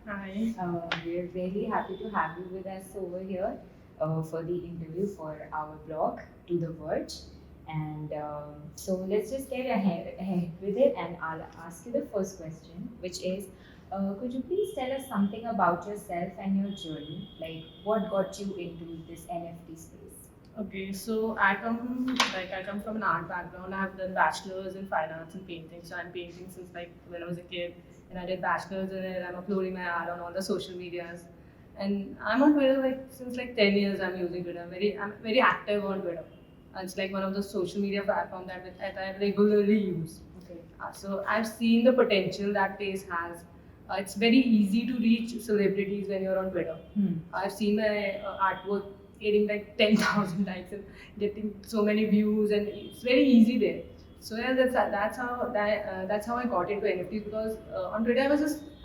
Hi. We're very happy to have you with us over here for the interview for our blog, To the Verge. And so let's just get ahead with it, and I'll ask you the first question, which is could you please tell us something about yourself and your journey? Like, what got you into this NFT space? Okay, so I come from an art background. I have done bachelor's in fine arts and painting. So I'm painting since like when I was a kid, and I did bachelor's in it. I'm uploading my art on all the social medias, and I'm on Twitter like since like 10 years. I'm using Twitter. I'm very active on Twitter. It's like one of the social media platforms that I regularly use. Okay. So I've seen the potential that place has. It's very easy to reach celebrities when you're on Twitter. I've seen my artwork getting like 10,000 likes and getting so many views, and it's very easy there. So yeah, that's how I got into NFTs because on Twitter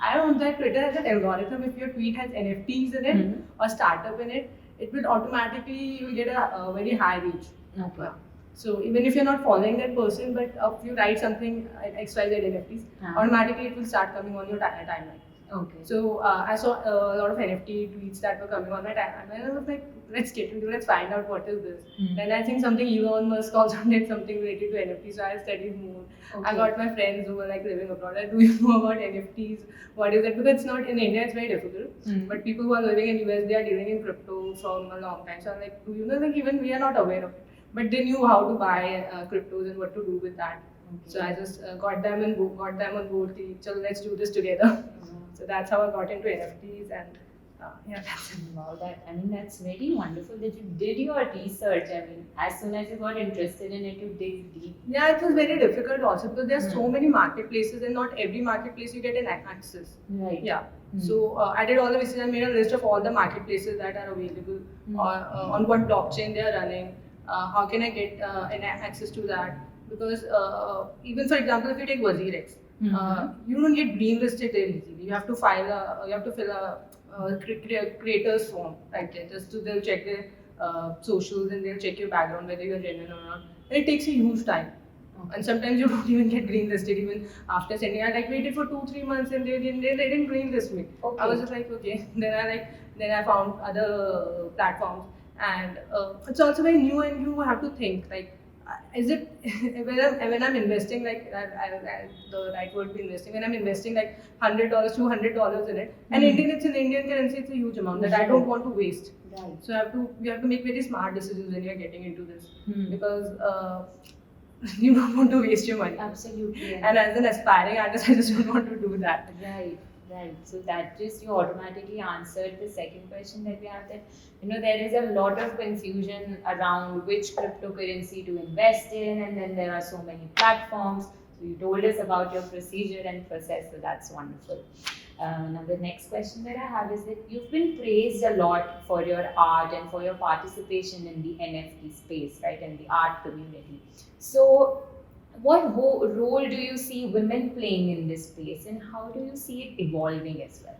I don't know that Twitter has an algorithm. If your tweet has NFTs in it or startup in it, it will automatically you'll get a very high reach. Okay. So even if you're not following that person, but if you write something XYZ NFTs, automatically it will start coming on your timeline. Okay. So I saw a lot of NFT tweets that were coming on my timeline, and I was like, let's find out what is this. Then I think something Elon Musk also did something related to NFT, so I studied more. Okay. I got my friends who were like living abroad. Like, do you know about NFTs? What is it? Because it's not in India, it's very difficult. But people who are living in US, they are dealing in crypto from a long time. So I'm like, do you know? Like even we are not aware of it, but they knew how to buy cryptos and what to do with that. Okay. So I just got them on board. So let's do this together. So that's how I got into NFTs, and yeah, that's it. Wow, that's very wonderful that you did your research. I mean, as soon as you got interested in it, you dig deep. Yeah, it was very difficult also because there are so many marketplaces, and not every marketplace you get an access. Right. Yeah. So I did all the research. I made a list of all the marketplaces that are available, or on what blockchain they are running. How can I get an access to that? Because even for example, if you take Wazirex, you don't get green listed there easily. You have to fill a creators form, right? Just to they'll check their socials, and they'll check your background whether you're genuine or not. And it takes a huge time. And sometimes you don't even get green listed even after sending. I like waited for 2-3 months, and they didn't green list me. Okay. I was just like, okay. Then I found other platforms, and it's also very new, and you have to think like, is it when I'm investing like the right word be investing, when I'm investing like $100, $200 in it, and it's in Indian currency, it's a huge amount that I don't want to waste. Right. So you have to make very smart decisions when you're getting into this because you don't want to waste your money. Absolutely. And as an aspiring artist, I just don't want to do that. Right. Right. So that just you automatically answered the second question that we have, that there is a lot of confusion around which cryptocurrency to invest in, and then there are so many platforms. So you told us about your procedure and process, so that's wonderful. Now the next question that I have is that you've been praised a lot for your art and for your participation in the NFT space, right, and the art community. So what role do you see women playing in this space, and how do you see it evolving as well?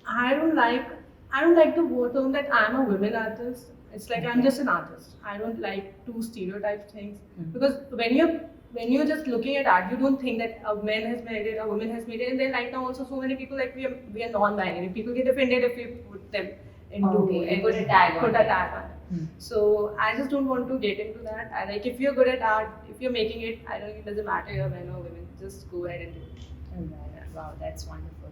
I don't like the word term that I'm a women artist. It's like I'm just an artist. I don't like to stereotype things because when you're just looking at art, you don't think that a man has made it, a woman has made it, and then right now also so many people like we are non-binary. People get offended if we put them into Okay, put a tag on it. So I just don't want to get into that. I like if you're good at art, if you're making it, I don't. It doesn't matter you're men or women. Just go ahead and do it. Right. Wow, that's wonderful.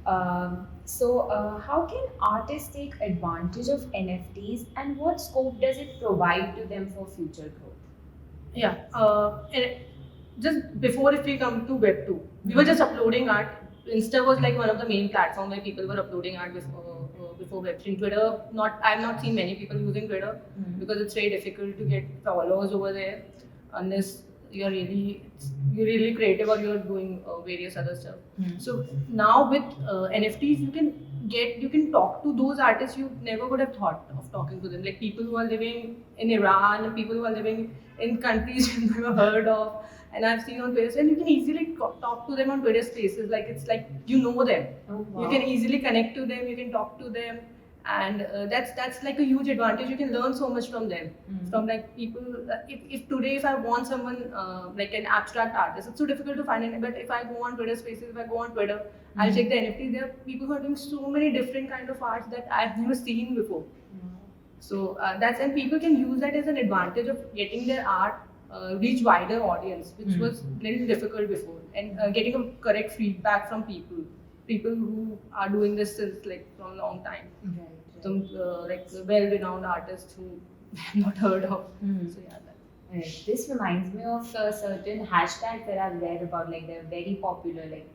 How can artists take advantage of NFTs, and what scope does it provide to them for future growth? Yeah. And just before, if we come to Web 2, we were just uploading art. Insta was like one of the main platforms where people were uploading art before Web 3. Twitter, I've not seen many people using Twitter because it's very difficult to get followers over there unless you're really creative or you're doing various other stuff. So now with NFTs, you can talk to those artists you never would have thought of talking to them, like people who are living in Iran, people who are living in countries you've never heard of. And I've seen on Twitter, and you can easily talk to them on Twitter Spaces. Like it's like you know them. Oh, wow. You can easily connect to them. You can talk to them, and that's like a huge advantage. You can learn so much from them, from like people. If today if I want someone like an abstract artist, it's so difficult to find it. But if I go on Twitter Spaces, if I go on Twitter, I'll check the NFT. There are people who are doing so many different kind of arts that I've never seen before. So that's, and people can use that as an advantage of getting their art reach wider audience, which was little difficult before, and getting a correct feedback from people who are doing this since like for a long time. Some like well-renowned artists who I have not heard of. So yeah. Right. This reminds me of certain hashtags that I've read about, like they're very popular, like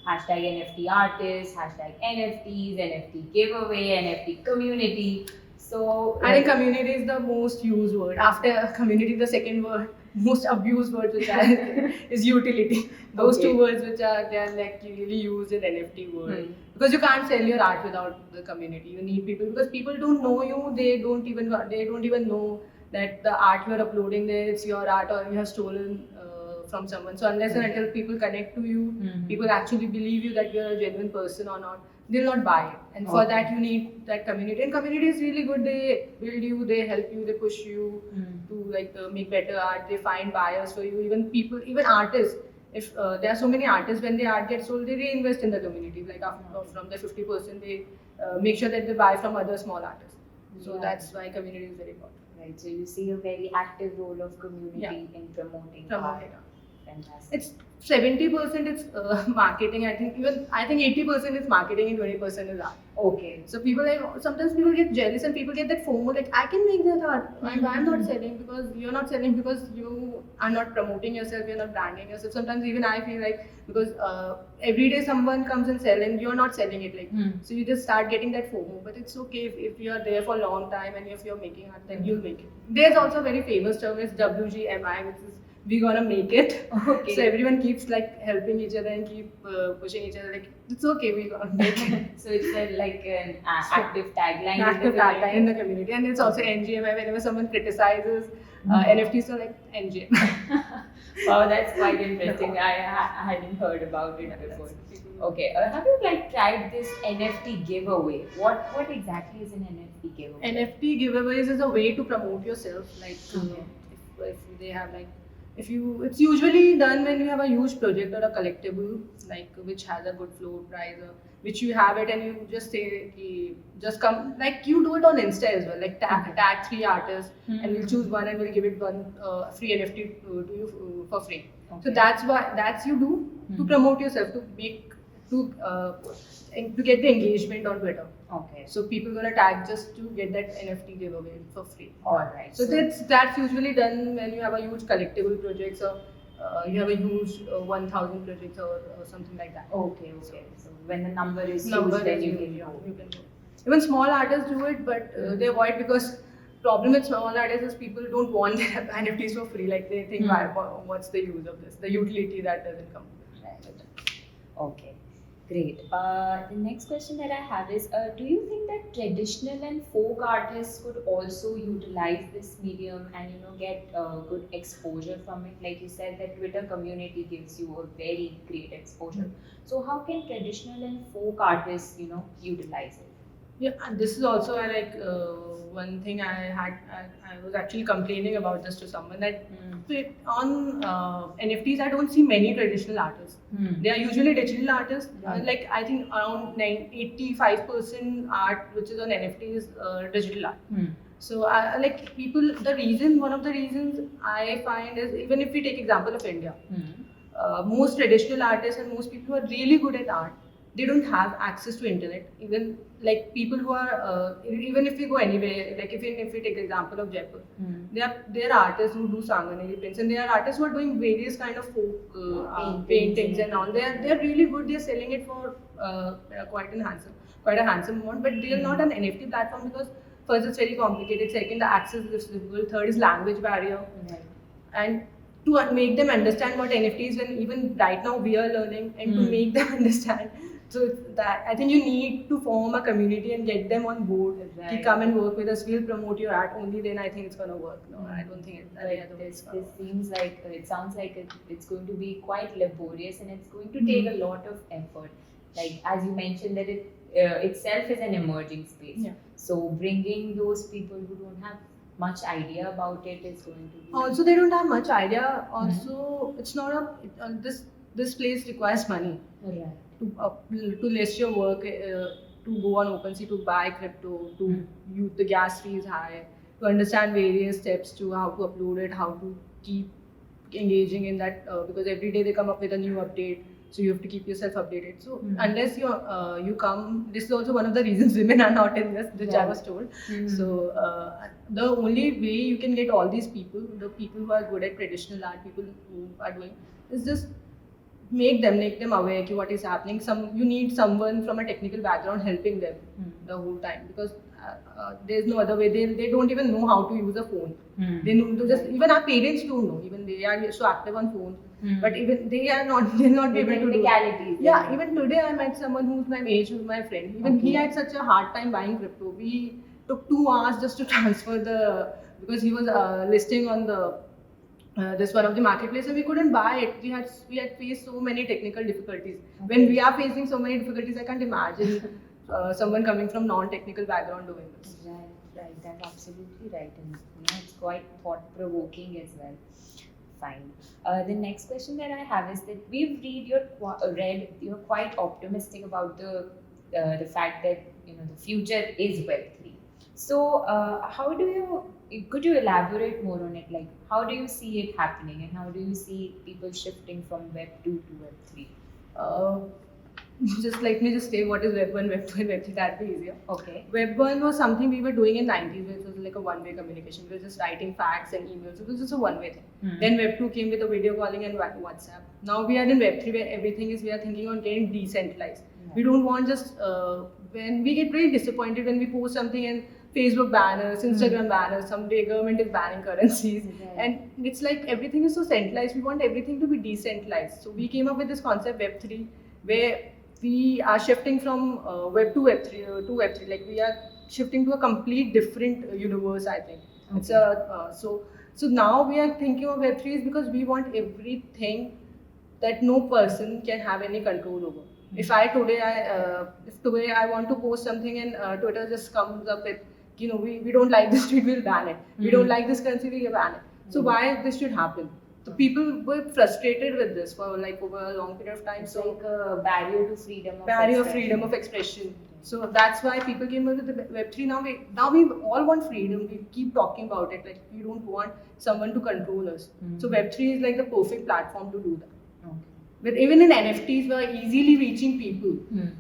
hashtag NFT artist, hashtag NFTs, NFT giveaway, NFT community. So I think community is the most used word. After community, the second word, most abused word which is utility. Those two words which are they are like really used in NFT world. Because you can't sell your art without the community. You need people, because people don't know you. They don't even know that the art you are uploading there, it's your art or you have stolen from someone. So unless and until people connect to you, people actually believe you that you're a genuine person or not, they'll not buy it. And for that you need that community. And community is really good. They build you, they help you, they push you to like make better art. They find buyers for you. Even artists. If there are so many artists, when their art gets sold, they reinvest in the community. Like from the 50%, they make sure that they buy from other small artists. So that's why community is very important. Right, so you see a very active role of community in promoting art. Fantastic. It's 70% it's marketing. I think 80% is marketing and 20% is art. Okay. So sometimes people get jealous and people get that FOMO, like I can make that art and I'm not selling, because you're not selling because you are not promoting yourself, you're not branding yourself. Sometimes even I feel like, because every day someone comes and sells and you're not selling it, like so you just start getting that FOMO. But it's okay if you're there for a long time and if you're making art, then you'll make it. There's also a very famous term is WGMI, which is we gonna make it. Okay. So everyone keeps like helping each other and keep pushing each other, like it's okay, we gonna make it. So it's like an active tagline. Active tagline in the community. And it's also NGMI. Whenever someone criticizes NFTs, so like NGMI. Wow, that's quite interesting. I hadn't heard about it before. Okay, have you like tried this NFT giveaway? What exactly is an NFT giveaway? NFT giveaways is a way to promote yourself. Like if they have like, it's usually done when you have a huge project or a collectible, like which has a good flow price, or which you have it and you just say, just come, like you do it on Insta as well, like tag 3 artists and we'll choose one and we'll give it one free NFT to you for free. Okay. So that's you do to promote yourself, to get the engagement on Twitter. Okay. So people gonna tag just to get that NFT giveaway for free. Alright. So that's usually done when you have a huge collectible projects, or you have a huge 1,000 projects or something like that. Okay. So when the number is huge, then you can go. Even small artists do it, but they avoid, because problem with small artists is people don't want their NFTs for free. Like they think, what's the use of this? The utility that doesn't come. Okay. Great. The next question that I have is, do you think that traditional and folk artists could also utilize this medium and get good exposure from it? Like you said, that Twitter community gives you a very great exposure. So how can traditional and folk artists, utilize it? Yeah, and this is also like one thing I was actually complaining about this to someone, that on NFTs I don't see many traditional artists. They are usually digital artists. Like I think around 85% art which is on NFT is digital art. So like one of the reasons I find is, even if we take example of India, most traditional artists and most people who are really good at art, they don't have access to internet. Even like people who are even if we go anywhere, like if we take the example of Jaipur, there are artists who do Sanganeri prints, and there are artists who are doing various kind of folk paintings and all. They're really good. They're selling it for quite a handsome amount, but they're not an NFT platform, because first it's very complicated, second the access is difficult, third is language barrier, and to make them understand what NFT is, when even right now we are learning, and to make them understand. So that I think you need to form a community and get them on board. Right. Come and work with us. We'll promote your art. Only then I think it's gonna work. No, I don't think this seems like it sounds like it's going to be quite laborious, and it's going to take a lot of effort. Like as you mentioned, that itself is an emerging space. Yeah. So bringing those people who don't have much idea about it is going to be Also, they don't have much idea. Also, it's not this place requires money right. to list your work, to go on OpenSea, to buy crypto, to use the gas fee is high, to understand various steps to how to upload it, how to keep engaging in that because every day they come up with a new update, so you have to keep yourself updated. So unless you come, this is also one of the reasons women are not in this, which I was told. So the only way you can get all these people, the people who are good at traditional art, people who are doing, is just make them aware of what is happening. You need someone from a technical background helping them the whole time, because there's no other way. They don't even know how to use a phone. They know to just, even our parents don't know. Even they are so active on phones, but even they're not able to do. Technicalities. Yeah, even today I met someone who's my age, who's my friend. Even he had such a hard time buying crypto. We took 2 hours just to transfer because he was listing on the this one of the marketplace, and we couldn't buy it. We had faced so many technical difficulties. When we are facing so many difficulties, I can't imagine someone coming from non-technical background doing this. Right. That's absolutely right, and it's quite thought-provoking as well. Fine. The next question that I have is that we've you're quite optimistic about the fact that the future is Web3. So could you elaborate more on it? Like, how do you see it happening, and how do you see people shifting from Web 2 to Web 3? Just let me just say what is Web 1, Web 2 and Web 3, that'd be easier. Okay. Web 1 was something we were doing in 90s, which was like a one-way communication. We were just writing fax and emails. It was just a one-way thing. Then Web 2 came with the video calling and WhatsApp. Now we are in Web 3 where we are thinking on getting decentralized. We don't want just, when we get very disappointed when we post something and Facebook banners, Instagram banners, someday government is banning currencies. And it's like everything is so centralized. We want everything to be decentralized. So we came up with this concept Web 3 where we are shifting from Web 2 Web 3 to Web 3. Like we are shifting to a complete different universe, I think. Okay. So now we are thinking of Web 3 is because we want everything that no person can have any control over. If today I want to post something and Twitter just comes up with, we don't like this tweet, we'll ban it. We don't like this currency, we'll ban it. So why this should happen? So people were frustrated with this for like over a long period of time. It's so like a barrier to freedom of expression. So that's why people came up with the Web3. Now we all want freedom. We keep talking about it. Like we don't want someone to control us. So Web3 is like the perfect platform to do that. Okay. But even in NFTs, we are easily reaching people,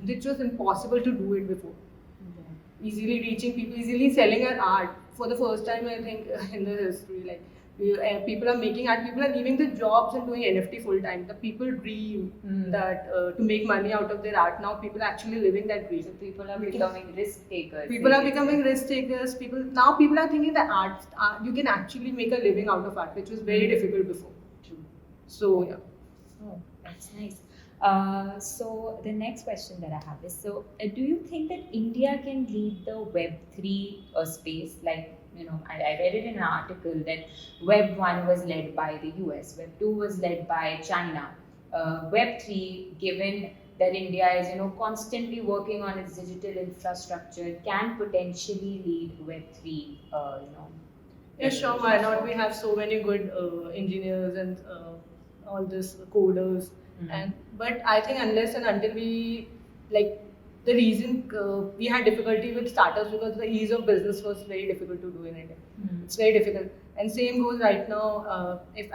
which was impossible to do it before. Easily reaching people, easily selling our art for the first time, I think, in the history. Like people are making art, people are leaving their jobs and doing NFT full time. The people dream that to make money out of their art. Now people are actually living that dream. So people are becoming risk takers. People are becoming risk takers. People are thinking that art you can actually make a living out of art, which was very difficult before. True. So yeah. Oh, that's nice. So the next question that I have is, do you think that India can lead the Web3 space? Like, I read it in an article that Web 1 was led by the US, Web 2 was led by China. Web 3, given that India is, constantly working on its digital infrastructure, can potentially lead Web 3, Yeah, sure, why not? We have so many good engineers and all this coders. But I think unless and until we, like, the reason we had difficulty with startups because the ease of business was very difficult to do in India. It's very difficult. And same goes right now, if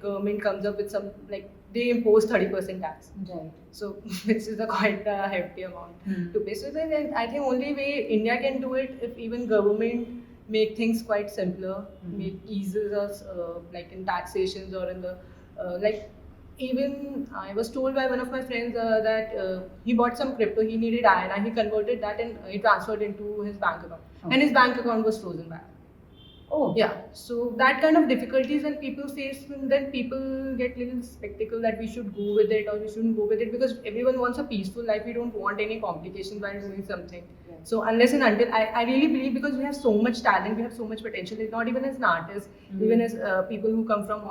government comes up with some, like, they impose 30% tax. Right. So, which is a quite hefty amount to pay. So then I think only way India can do it if even government make things quite simpler, make eases us, like in taxations or in the, even I was told by one of my friends that he bought some crypto, he needed INR, he converted that and he transferred into his bank account. And his bank account was frozen back. Oh. Yeah. So that kind of difficulties when people face, then people get little skeptical that we should go with it or we shouldn't go with it, because everyone wants a peaceful life. We don't want any complications while doing something. Yeah. So unless and until, I really believe, because we have so much talent, we have so much potential. It's not even as an artist, even as people who come from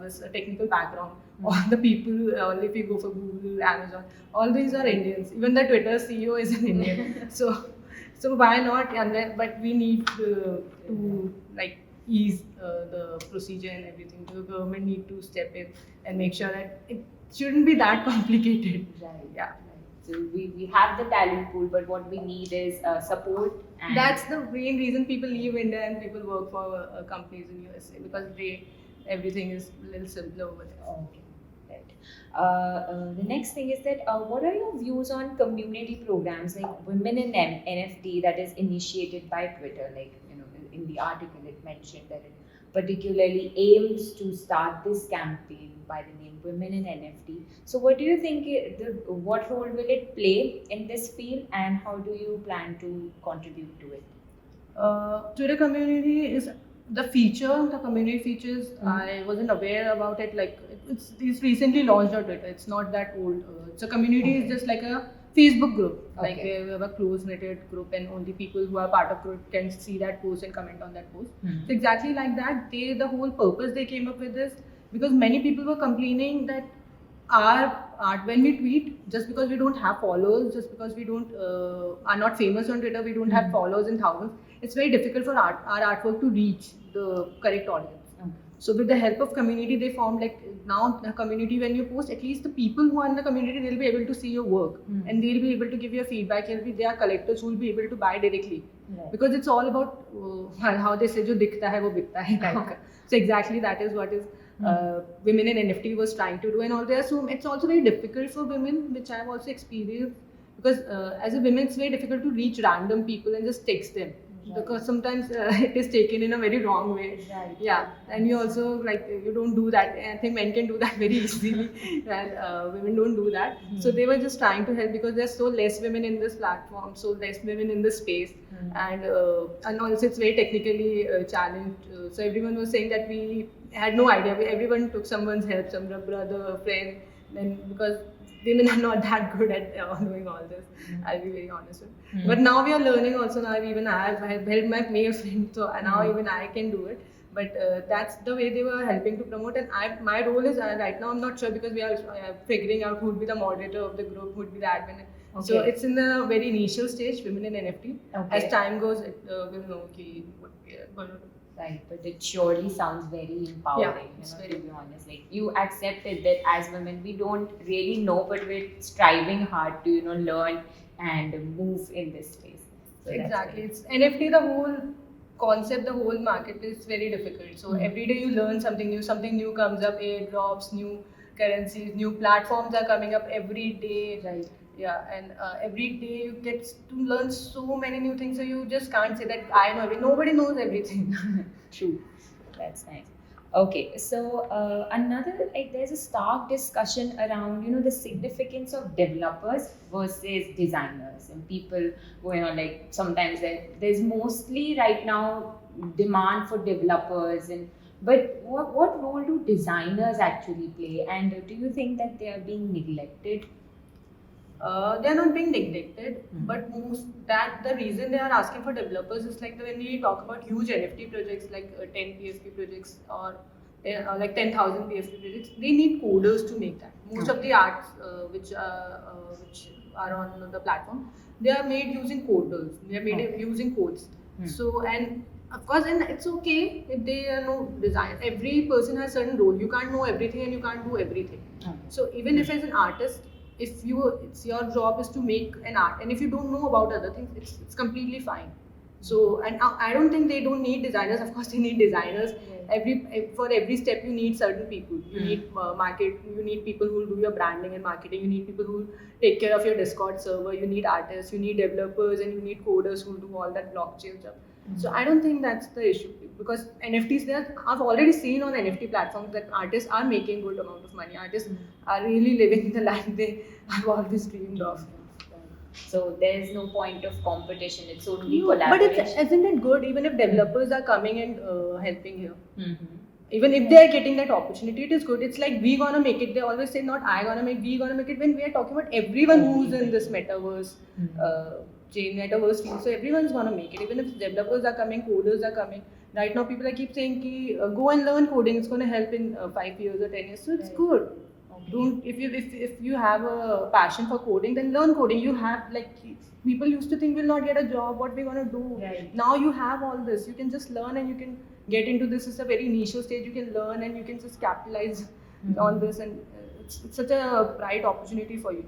this technical background, All the people, if you go for Google, Amazon, all these are Indians. Even the Twitter CEO is an Indian. So why not? And then, but we need to like ease the procedure and everything. The government need to step in and make sure that it shouldn't be that complicated. Right. Yeah. Right. So we have the talent pool, but what we need is support. And That's the main reason people leave India and people work for companies in USA, because everything is a little simpler over there. Okay. Right. The next thing is that what are your views on community programs like Women in NFT that is initiated by Twitter? Like, in the article it mentioned that it particularly aims to start this campaign by the name Women in NFT. So what do you think, what role will it play in this field, and how do you plan to contribute to it? Twitter community is the community features. I wasn't aware about it. Like it's recently launched on Twitter. It's not that old. So community is just like a Facebook group. Like Okay. we have a close knitted group, and only people who are part of group can see that post and comment on that post. Mhm. So exactly like that. The whole purpose they came up with is because many people were complaining that our art, when we tweet, just because we don't have followers, just because we don't are not famous on Twitter, we don't have followers in thousands, it's very difficult for our artwork to reach the correct audience. Okay. So with the help of community, they formed like now the community, when you post, at least the people who are in the community, they'll be able to see your work and they'll be able to give you a feedback. They are collectors who will be able to buy directly. Right. Because it's all about how they say, jo dikhta hai, wo bikta hai type ka. So exactly that is what is Women in NFT was trying to do, and all there. So it's also very difficult for women, which I've also experienced, because as a woman, it's very difficult to reach random people and just text them. Right. Because sometimes it is taken in a very wrong way. Right. Yeah, and you also like you don't do that. I think men can do that very easily, and women don't do that. So they were just trying to help, because there's so less women in this platform, so less women in this space, and also it's very technically challenged. So everyone was saying that we had no idea. Everyone took someone's help, some brother, friend, then because women are not that good at doing all this. I'll be very honest with. But now we are learning also. Now even I have helped my male friend, so now even I can do it. But that's the way they were helping to promote. And my role is right now I'm not sure, because we are figuring out who would be the moderator of the group, who would be the admin. So Okay. it's in the very initial stage, Women in NFT. Okay. As time goes, we'll know what we are going to do. Right, but it surely sounds very empowering. it's To very- be honest, like you accepted that as women we don't really know, but we're striving hard to learn and move in this space. So that's Exactly. great. It's NFT, the whole concept, the whole market is very difficult. So every day you learn something new comes up, airdrops, new currencies, new platforms are coming up every day. Right. Yeah, and every day you get to learn so many new things, so you just can't say that I know everything. Nobody knows everything. True. That's nice. Okay, so another, like, there's a stark discussion around the significance of developers versus designers, and people going on, like, sometimes there's mostly right now demand for developers, but what role do designers actually play, and do you think that they are being neglected? They're not being neglected, but the reason they are asking for developers is like when we talk about huge NFT projects like 10 PFP projects or like 10,000 PFP projects, they need coders to make that. Most of the arts which are on the platform, they are made using coders. They are made using codes. So, and of course, and it's okay if they know design. Every person has certain role. You can't know everything and you can't do everything. So even if as an artist, it's your job is to make an art, and if you don't know about other things, it's completely fine. So, and I don't think they don't need designers. Of course, they need designers. For every step, you need certain people. You need market. You need people who will do your branding and marketing. You need people who take care of your Discord server. You need artists. You need developers, and you need coders who do all that blockchain stuff. So I don't think that's the issue, because NFTs, I've already seen on NFT platforms that artists are making good amount of money. Artists are really living the life they have always dreamed of. So there's no point of competition. It's only But collaboration. isn't it good even if developers are coming and helping here? Mm-hmm. Even if they are getting that opportunity, it is good. It's like we gonna make it. They always say not I gonna make, we gonna make it. When we are talking about everyone who's in this metaverse, metaverse field, so everyone's gonna make it. Even if developers are coming, coders are coming. Right now, people keep saying, go and learn coding. It's gonna help in 5 years or 10 years. So it's good. Don't if you have a passion for coding, then learn coding. You have like people used to think we'll not get a job. What we gonna do? Right. Now you have all this. You can just learn and you can get into this. It's a very niche stage. You can learn and you can just capitalize on this, and it's such a bright opportunity for you.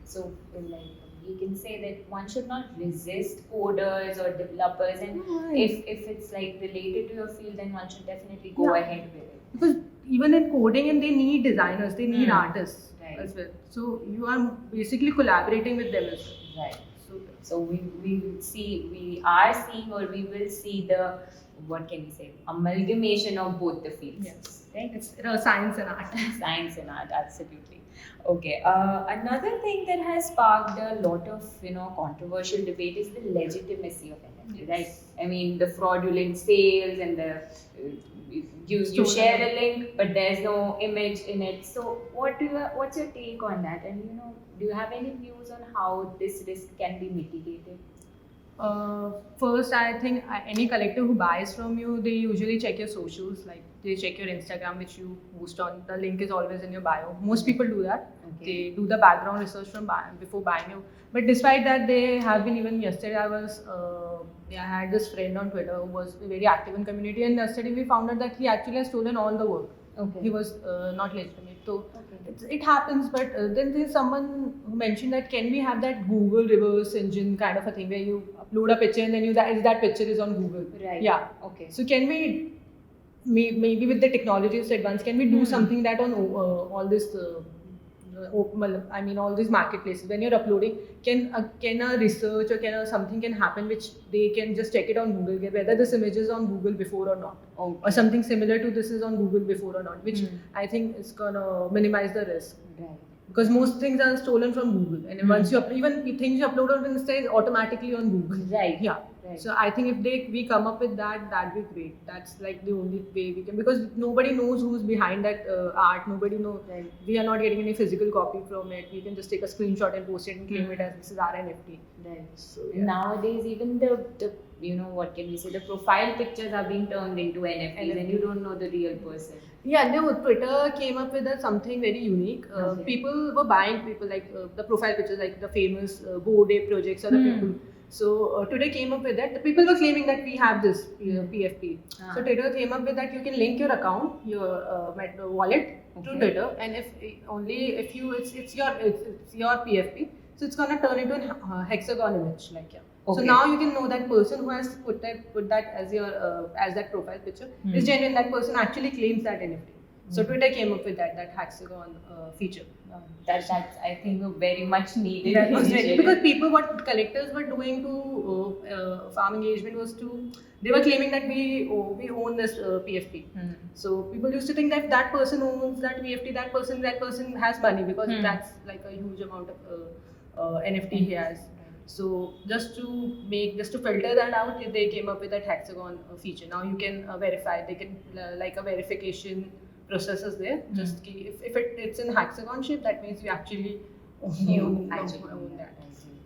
So, like, we can say that one should not resist coders or developers, and Right. if it's like related to your field, then one should definitely go Yeah. ahead with it. Because even in coding, and they need designers, they need artists Right. as well. So you are basically collaborating with them as well. Right. So So we are seeing, or we will see the, what can we say, amalgamation of both the fields. yes, Right. it's science and art. Science and art, absolutely. Okay. Another thing that has sparked a lot of controversial debate is the legitimacy of NFT, right? I mean, the fraudulent sales and the you share a link, but there's no image in it. So, what's your take on that? And do you have any views on how this risk can be mitigated? First, I think any collector who buys from you, they usually check your socials, like they check your Instagram, which you post on. The link is always in your bio. Most people do that. Okay. They do the background research before buying you. But despite that, they have been, even yesterday I had this friend on Twitter who was very active in community, and yesterday we found out that he actually has stolen all the work. Okay. He was not legitimate. So it happens, but then there's someone who mentioned that can we have that Google reverse engine kind of a thing where you upload a picture and then that picture is on Google. Right. Yeah. Okay. So can we maybe with the technology is advanced, can we do something that on all this all these marketplaces, when you're uploading, can a research or something can happen which they can just check it on Google whether this image is on Google before or not, or something similar to this is on Google before or not, which I think is gonna minimize the risk. Right. Because most things are stolen from Google, and once you even things you upload on Insta is automatically on Google. Right. Yeah. Right. So I think if we come up with that'd be great. That's like the only way we can, because nobody knows who's behind that art. Nobody knows. Right. We are not getting any physical copy from it. We can just take a screenshot and post it and claim it as this is our NFT. Right. So Nowadays, even the what can we say, the profile pictures are being turned into NFTs, and you don't know the real person. Yeah, no, Twitter came up with something very unique. Okay. People were buying the profile pictures, like the famous Bode projects or the people. So Twitter came up with that. The people were claiming that we have this PFP. So Twitter came up with that you can link your account, your wallet to Twitter, and if it's your PFP, so it's gonna turn into a hexagon image, like. So now you can know that person who has put that as your as that profile picture is genuine. That person actually claims that NFT. So Twitter came up with that hexagon feature. That's I think a very much needed. That was because what collectors were doing to farm engagement was they were claiming that we own this PFP. So people used to think that person owns that PFP, that person has money, because that's like a huge amount of NFT he has. So just to filter that out, they came up with that hexagon feature. Now you can verify. They can like a verification process is there. Just if it's in hexagon shape, that means you actually own that.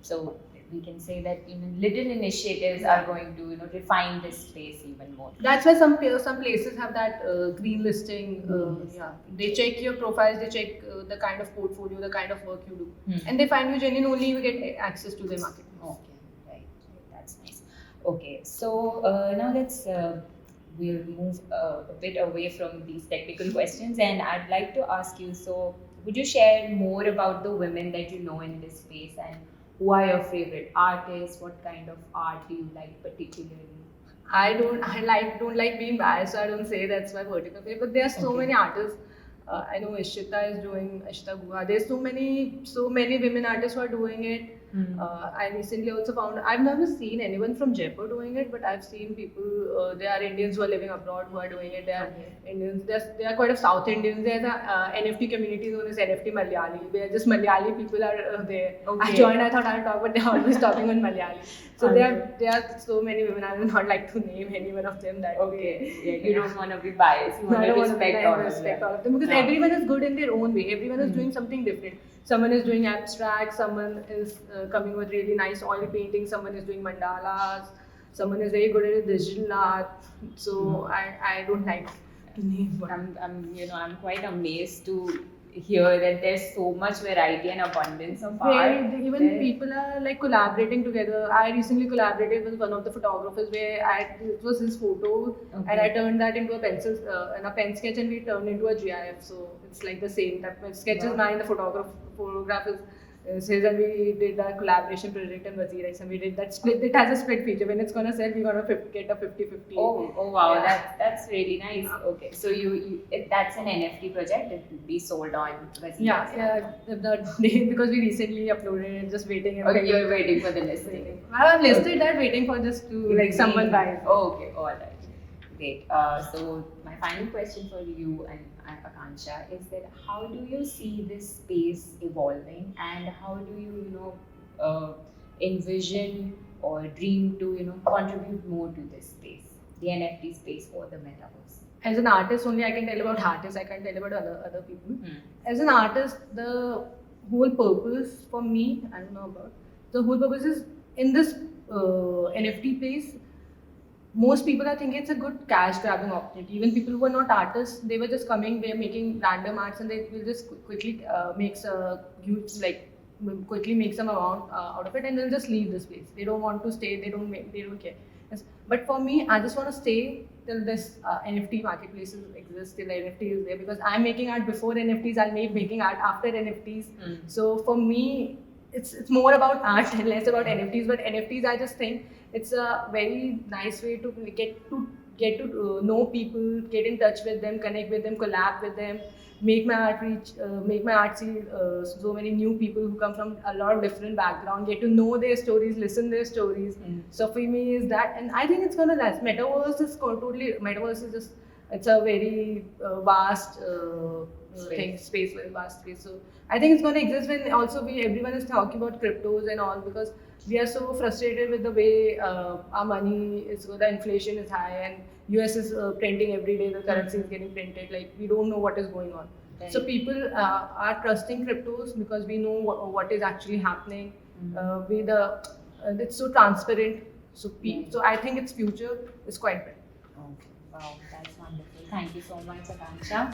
So we can say that even little initiatives are going to refine this space even more. That's why some places have that green listing. They check your profiles, they check the kind of portfolio, the kind of work you do, and they find you genuine only you get access to their market. Okay, right, that's nice. Okay, so now we'll move a bit away from these technical questions, and I'd like to ask you, so would you share more about the women that you know in this space, and who are your favorite artists? What kind of art do you like particularly? I don't like being biased, so I don't say that's my particular favorite. But there are so many artists. I know Ishita Guha. There's so many women artists who are doing it. I recently also found, I've never seen anyone from Jaipur doing it, but I've seen people. There are Indians who are living abroad who are doing it. There are Indians. There are quite a South Indians. There's a NFT community known as NFT Malayali, where just Malayali people are there. Okay. I joined. I thought I'll talk, but they're always talking on Malayali. So there are so many women. I would not like to name any one of them. You don't want to be biased. You want to respect all of them, because everyone is good in their own way. Everyone is doing something different. Someone is doing abstract. Someone is coming with really nice oil painting. Someone is doing mandalas. Someone is very good at digital art. So I don't like to name one. I'm quite amazed to hear that there's so much variety and abundance of art. Even there. people are like collaborating together. I recently collaborated with one of the photographers where it was his photo and I turned that into a pencil and a pen sketch and we turned into a GIF. So it's like the same. That sketch is mine, the photograph is his, and we did a collaboration project in Verge, and we did that split. It has a split feature. When it's gonna sell, we're gonna get a 50-50. Oh wow, Yeah. that's really nice. Okay, so that's an NFT project. It will be sold on Verge. Because we recently uploaded it, just waiting. Oh, you're waiting for the listing. I have listed that, waiting for just to like someone buy it. Oh, okay, all right. Great. So my final question for you and Akanksha is that how do you see this space evolving, and how do you envision or dream to contribute more to this space, the NFT space or the metaverse? As an artist, only I can tell about artists. I can't tell about other people. As an artist, the whole purpose for me, I don't know about the whole purpose is in this NFT place. Most people are thinking it's a good cash grabbing opportunity. Even people who are not artists, they were just coming, they're making random arts and they will just quickly make a huge, like, quickly make some amount out of it and they'll just leave this place. They don't want to stay, they don't care. Yes. But for me, I just want to stay till this NFT marketplaces exist, till NFT is there, because I'm making art before NFTs, I'll making art after NFTs. So for me, it's more about art and less about NFTs. But NFTs, I just think it's a very nice way to get to know people, get in touch with them, connect with them, collab with them, make my art see so many new people who come from a lot of different background, get to know their stories, listen their stories. So for me is that, and I think it's gonna last. Metaverse is just, it's a very vast space, very vast space. So I think it's going to exist when also everyone is talking about cryptos and all, because we are so frustrated with the way our money is, the inflation is high and US is printing every day, the currency is getting printed, like we don't know what is going on. Right. So people are trusting cryptos because we know what is actually happening. It's so transparent. So so I think its future is quite bright. Okay, wow, that's wonderful. Thank you so much, Akanksha.